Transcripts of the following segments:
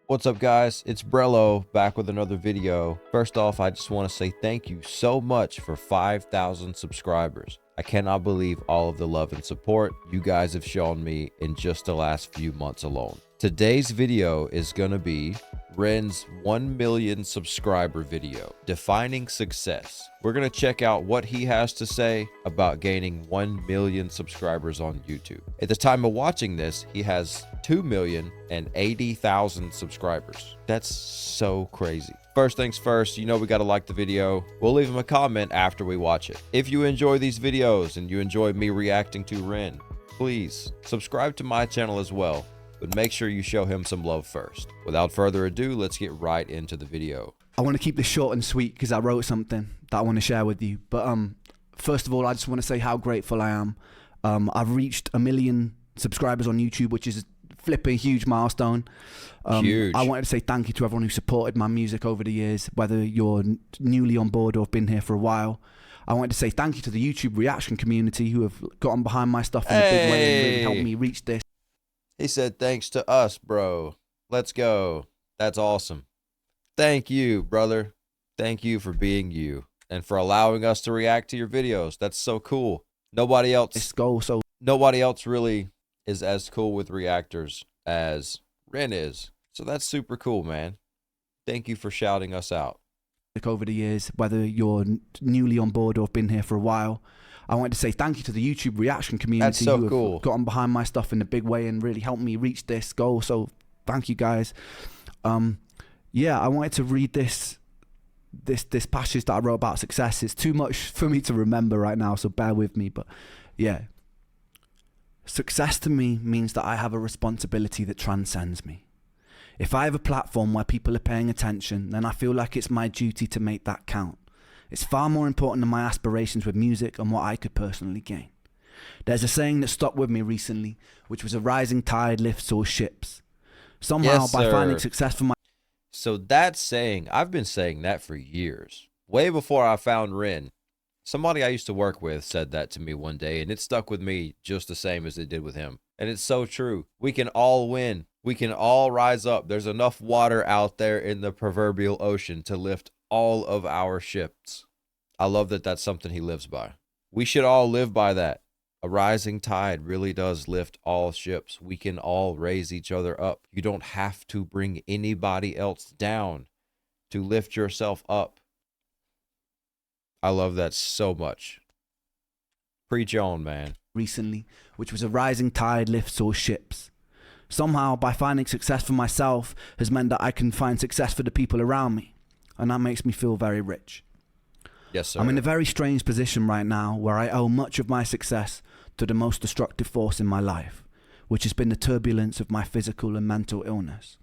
What's up, guys? It's Brello back with another video. First off, I just want to say thank you so much for 5,000 subscribers. I cannot believe all of the love and support you guys have shown me in just the last few months alone. Today's video is going to be Ren's 1 million subscriber video, defining success. We're going to check out what he has to say about gaining 1 million subscribers on YouTube. At the time of watching this, he has 2,080,000 subscribers. That's so crazy. First things first, you know we got to like the video. We'll leave him a comment after we watch it. If you enjoy these videos and you enjoy me reacting to Ren, please subscribe to my channel as well. But make sure you show him some love first. Without further ado, let's get right into the video. I want to keep this short and sweet because I wrote something that I want to share with you. But first of all, I just want to say how grateful I am. I've reached 1 million subscribers on YouTube, which is a flipping huge milestone. Huge. I wanted to say thank you to everyone who supported my music over the years, whether you're newly on board or have been here for a while. I wanted to say thank you to the YouTube reaction community who have gotten behind my stuff in a big way and really helped me reach this. He said, thanks to us, bro. Let's go. That's awesome. Thank you, brother. Thank you for being you and for allowing us to react to your videos. That's so cool. Nobody else really is as cool with reactors as Ren is. So that's super cool, man. Thank you for shouting us out. Over the years, whether you're newly on board or have been here for a while, I wanted to say thank you to the YouTube reaction community who have gotten behind my stuff in a big way and really helped me reach this goal. So thank you guys. Yeah, I wanted to read this passage that I wrote about success. It's too much for me to remember right now, so bear with me. But yeah, success to me means that I have a responsibility that transcends me. If I have a platform where people are paying attention, then I feel like it's my duty to make that count. It's far more important than my aspirations with music and what I could personally gain. There's a saying that stuck with me recently, which was a rising tide lifts all ships. Somehow, Yes, by finding success for my... So that saying, I've been saying that for years. Way before I found Ren. Somebody I used to work with said that to me one day, and it stuck with me just the same as it did with him. And it's so true. We can all win. We can all rise up. There's enough water out there in the proverbial ocean to lift all of our ships. I love that that's something he lives by. We should all live by that. A rising tide really does lift all ships. We can all raise each other up. You don't have to bring anybody else down to lift yourself up. I love that so much. Preach on, man. Recently, which was a rising tide lifts all ships. Somehow, by finding success for myself has meant that I can find success for the people around me. And that makes me feel very rich. Yes, sir. I'm in a very strange position right now where I owe much of my success to the most destructive force in my life, which has been the turbulence of my physical and mental illness.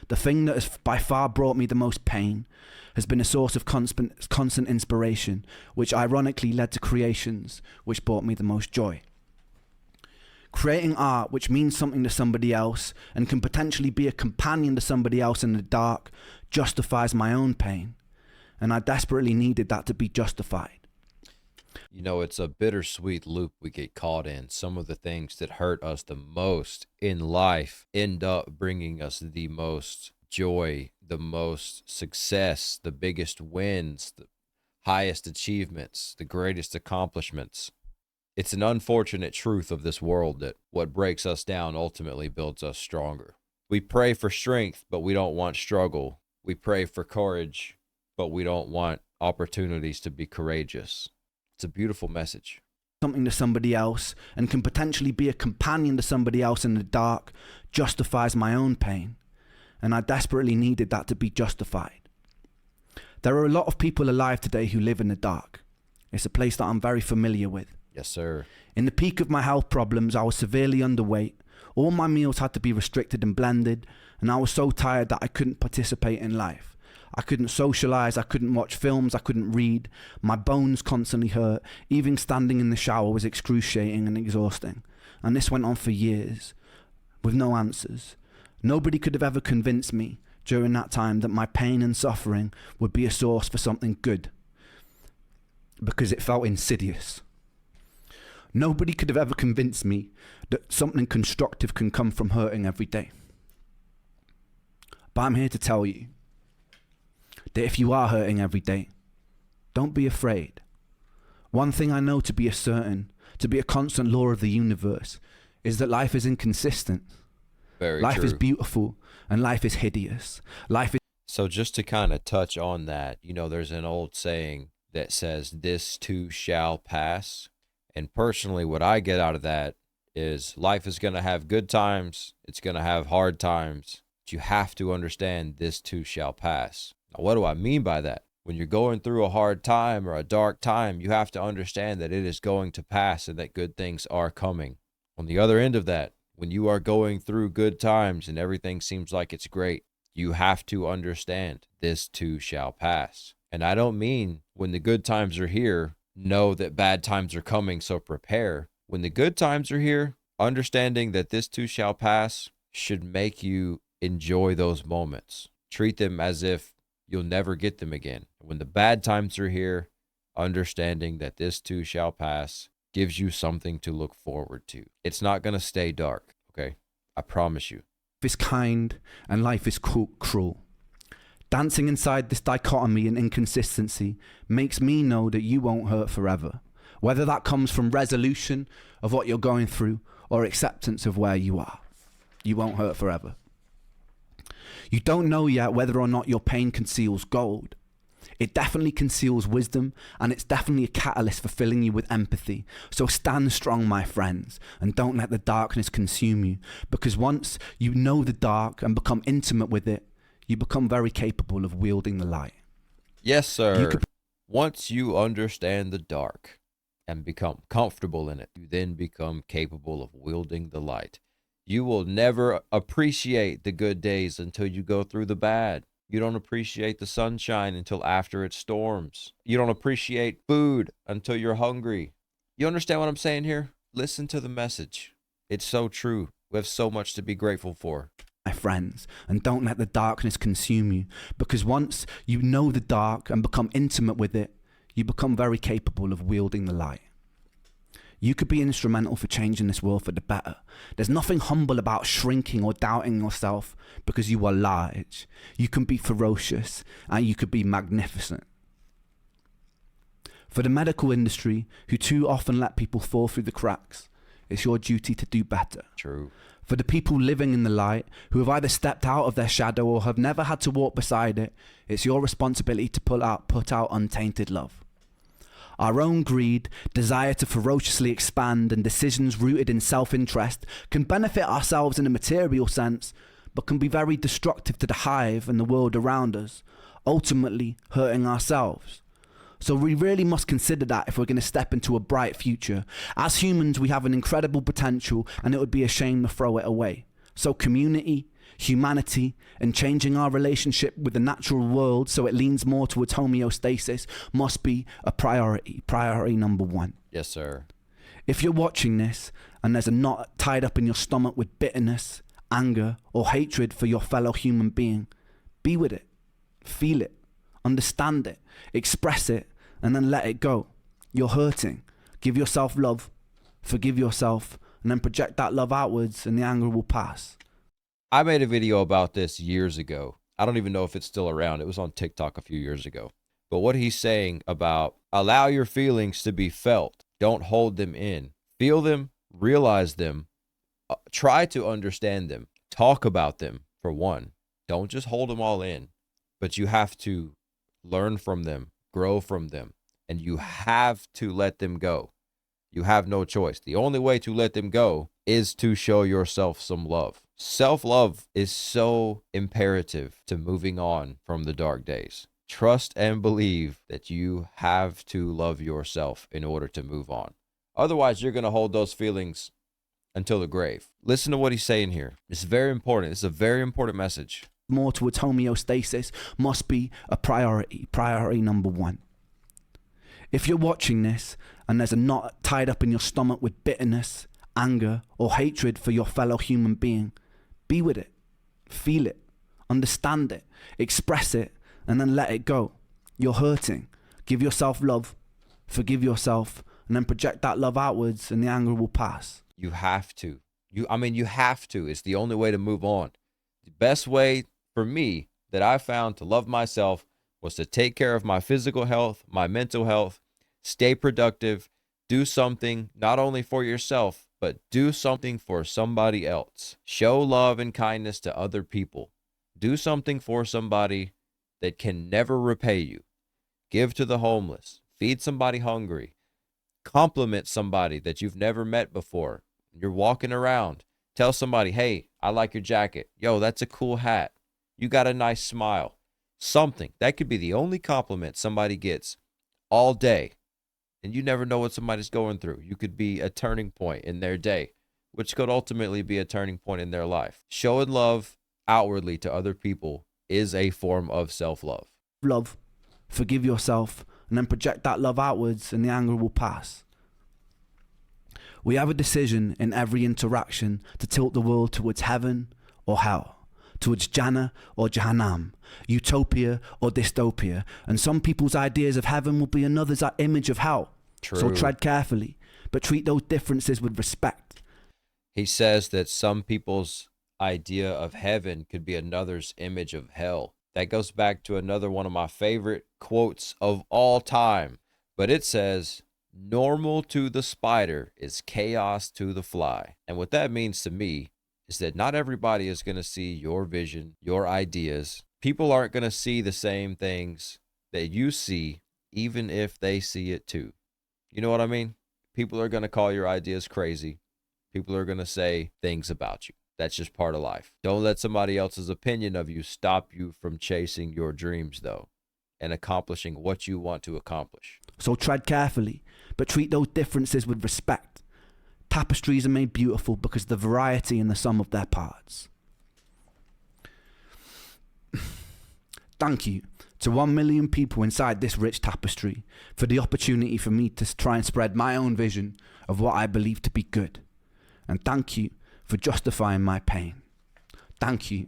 The thing that has by far brought me the most pain has been a source of constant inspiration, which ironically led to creations which brought me the most joy. Creating art which means something to somebody else and can potentially be a companion to somebody else in the dark justifies my own pain, and I desperately needed that to be justified. You know, it's a bittersweet loop we get caught in. Some of the things that hurt us the most in life end up bringing us the most joy, the most success, the biggest wins, the highest achievements, the greatest accomplishments. It's an unfortunate truth of this world that what breaks us down ultimately builds us stronger. We pray for strength, but we don't want struggle. We pray for courage, but we don't want opportunities to be courageous. It's a beautiful message. Something to somebody else and can potentially be a companion to somebody else in the dark justifies my own pain, and I desperately needed that to be justified. There are a lot of people alive today who live in the dark. It's a place that I'm very familiar with. Yes, sir. In the peak of my health problems, I was severely underweight. All my meals had to be restricted and blended, and I was so tired that I couldn't participate in life. I couldn't socialize, I couldn't watch films, I couldn't read. My bones constantly hurt. Even standing in the shower was excruciating and exhausting. And this went on for years, with no answers. Nobody could have ever convinced me during that time that my pain and suffering would be a source for something good, because it felt insidious. Nobody could have ever convinced me that something constructive can come from hurting every day. But I'm here to tell you that if you are hurting every day, don't be afraid. One thing I know to be a certain, to be a constant law of the universe, is that life is inconsistent. Life is beautiful and life is hideous. Life is... So just to kind of touch on that, you know, there's an old saying that says, this too shall pass. And personally, what I get out of that is life is going to have good times. It's going to have hard times. But you have to understand this too shall pass. Now, what do I mean by that? When you're going through a hard time or a dark time, you have to understand that it is going to pass and that good things are coming. On the other end of that, when you are going through good times and everything seems like it's great, you have to understand this too shall pass. And I don't mean when the good times are here, know that bad times are coming, so prepare. When the good times are here, understanding that this too shall pass should make you enjoy those moments. Treat them as if you'll never get them again. When the bad times are here, understanding that this too shall pass gives you something to look forward to. It's not going to stay dark, okay? I promise you. Life is kind and life is cruel. Dancing inside this dichotomy and inconsistency makes me know that you won't hurt forever. Whether that comes from resolution of what you're going through or acceptance of where you are, you won't hurt forever. You don't know yet whether or not your pain conceals gold. It definitely conceals wisdom, and it's definitely a catalyst for filling you with empathy. So stand strong, my friends, and don't let the darkness consume you, because once you know the dark and become intimate with it, you become very capable of wielding the light. Yes, sir. Once you understand the dark and become comfortable in it, you then become capable of wielding the light. You will never appreciate the good days until you go through the bad. You don't appreciate the sunshine until after it storms. You don't appreciate food until you're hungry. You understand what I'm saying here? Listen to the message. It's so true. We have so much to be grateful for. My friends, and don't let the darkness consume you, because once you know the dark and become intimate with it, you become very capable of wielding the light. You could be instrumental for changing this world for the better. There's nothing humble about shrinking or doubting yourself because you are large. You can be ferocious and you could be magnificent. For the medical industry, who too often let people fall through the cracks, it's your duty to do better. True. For the people living in the light, who have either stepped out of their shadow or have never had to walk beside it, it's your responsibility to put out untainted love. Our own greed, desire to ferociously expand, and decisions rooted in self-interest can benefit ourselves in a material sense, but can be very destructive to the hive and the world around us, ultimately hurting ourselves. So we really must consider that if we're going to step into a bright future. As humans, we have an incredible potential, and it would be a shame to throw it away. So community, humanity, and changing our relationship with the natural world so it leans more towards homeostasis must be a priority. Priority number one. Yes, sir. If you're watching this and there's a knot tied up in your stomach with bitterness, anger, or hatred for your fellow human being, be with it, feel it, understand it, express it, and then let it go. You're hurting. Give yourself love, forgive yourself, and then project that love outwards and the anger will pass. I made a video about this years ago. I don't even know if it's still around. It was on TikTok a few years ago. But what he's saying about allow your feelings to be felt. Don't hold them in. Feel them, realize them, try to understand them, talk about them for one. Don't just hold them all in, but you have to learn from them, grow from them, and you have to let them go. You have no choice. The only way to let them go is to show yourself some love. Self-love is so imperative to moving on from the dark days. Trust and believe that you have to love yourself in order to move on. Otherwise, you're going to hold those feelings until the grave. Listen to what he's saying here. It's very important. It's a very important message. More towards homeostasis must be a priority. Priority number one. If you're watching this and there's a knot tied up in your stomach with bitterness, anger, or hatred for your fellow human being, be with it, feel it, understand it, express it, and then let it go. You're hurting. Give yourself love, forgive yourself, and then project that love outwards and the anger will pass. You have to. You have to. It's the only way to move on. The best way for me that I found to love myself was to take care of my physical health, my mental health, stay productive, do something not only for yourself, but do something for somebody else. Show love and kindness to other people. Do something for somebody that can never repay you. Give to the homeless. Feed somebody hungry. Compliment somebody that you've never met before. You're walking around. Tell somebody, hey, I like your jacket. Yo, that's a cool hat. You got a nice smile. Something. That could be the only compliment somebody gets all day. And you never know what somebody's going through. You could be a turning point in their day, which could ultimately be a turning point in their life. Showing love outwardly to other people is a form of self-love. Love. Forgive yourself and then project that love outwards and the anger will pass. We have a decision in every interaction to tilt the world towards heaven or hell, towards Jannah or Jahannam, utopia or dystopia, and some people's ideas of heaven will be another's image of hell. True. So tread carefully, but treat those differences with respect. He says that some people's idea of heaven could be another's image of hell. That goes back to another one of my favorite quotes of all time, but it says, normal to the spider is chaos to the fly. And what that means to me is that not everybody is going to see your vision, your ideas. People aren't going to see the same things that you see, even if they see it too. You know what I mean? People are going to call your ideas crazy. People are going to say things about you. That's just part of life. Don't let somebody else's opinion of you stop you from chasing your dreams, though, and accomplishing what you want to accomplish. So tread carefully, but treat those differences with respect. Tapestries are made beautiful because of the variety in the sum of their parts. Thank you to 1 million people inside this rich tapestry for the opportunity for me to try and spread my own vision of what I believe to be good. And thank you for justifying my pain. Thank you.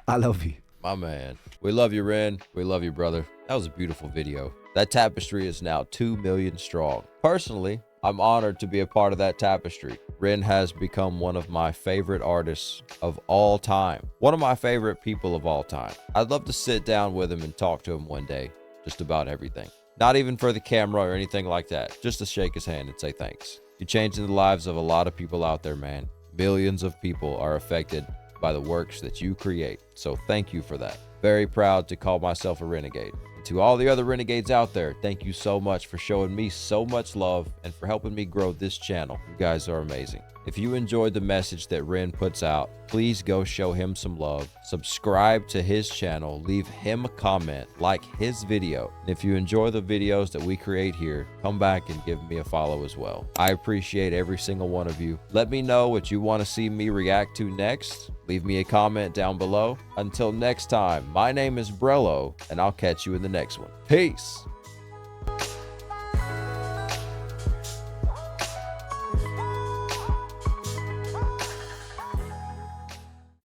I love you. My man. We love you, Ren. We love you, brother. That was a beautiful video. That tapestry is now 2 million strong. Personally, I'm honored to be a part of that tapestry. Ren has become one of my favorite artists of all time. One of my favorite people of all time. I'd love to sit down with him and talk to him one day, just about everything. Not even for the camera or anything like that. Just to shake his hand and say thanks. You're changing the lives of a lot of people out there, man. Millions of people are affected by the works that you create. So thank you for that. Very proud to call myself a renegade. And to all the other renegades out there, thank you so much for showing me so much love and for helping me grow this channel. You guys are amazing. If you enjoyed the message that Ren puts out, please go show him some love. Subscribe to his channel, leave him a comment, like his video. And if you enjoy the videos that we create here, come back and give me a follow as well. I appreciate every single one of you. Let me know what you want to see me react to next. Leave me a comment down below. Until next time, my name is Brello, and I'll catch you in the next one. Peace.